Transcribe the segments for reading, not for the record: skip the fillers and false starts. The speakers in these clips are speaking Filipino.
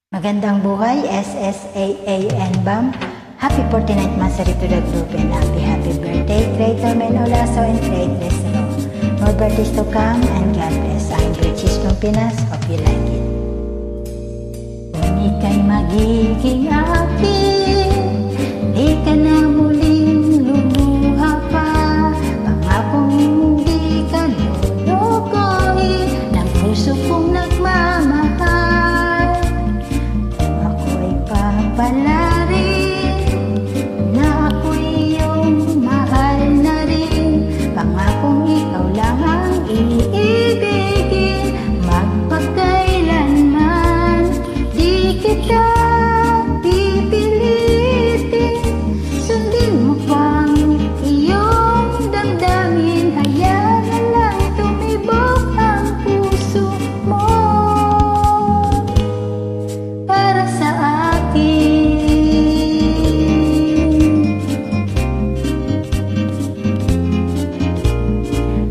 Magandang buhay, SSAAN BAM. Happy 49th Mansari to the group and happy birthday, Creator Menolaso and Creatress Rome. More birthdays to come and God bless. I'm Bridges from Pinas. Hope you like it. Kung ika'y magiging akin, di ka na muling luluha pa. Pangakong hindi ka lulukohin ng puso kong nagmamahal. Ako'y papalarin na ako'y iyong mahal na rin. Pangakong ikaw lang ang iibigin magpakailanman. Di kita pipilitin, sundin mo pang iyong damdamin. Hayaan na lang tumibok ang puso mo para sa akin.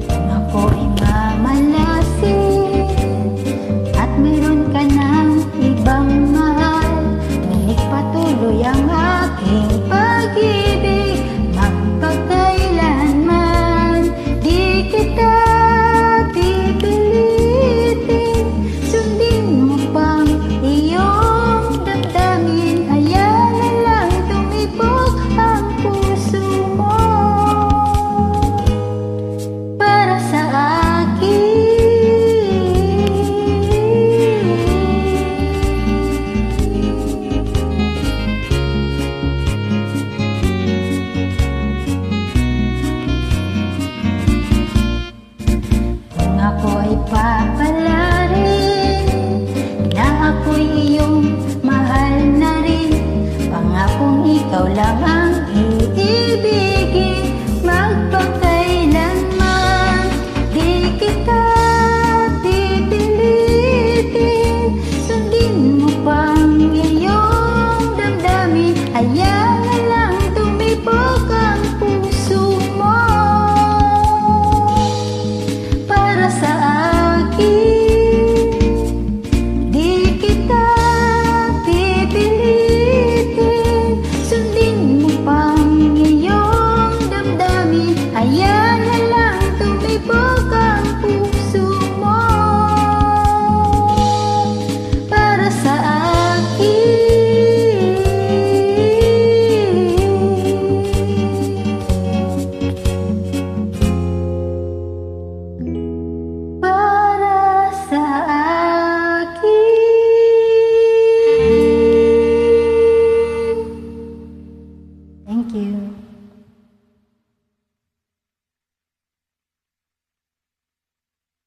Kung ako'y mamalasin at mayroon ka ng ibang mahal, ngunit patuloy ang aking pag-ibig magpakailanman. Di kita pipilitin, sundin mo pang iyong damdamin. Hayaan na lang tumibok ang puso mo para sa akin. Kung ako ay papalarin na ako'y iyong mahal na rin, pangakong ikaw lang ang iibigin magpakailanman. Di kita pipilitin, sundin mo pang iyong damdamin. Hayaan na lang tumibok ang puso mo para sa akin. Di kita pipilitin, sundin mo pang iyong damdamin. Hayaan na lang tumibok ang puso mo para sa akin. Para sa akin. Thank you.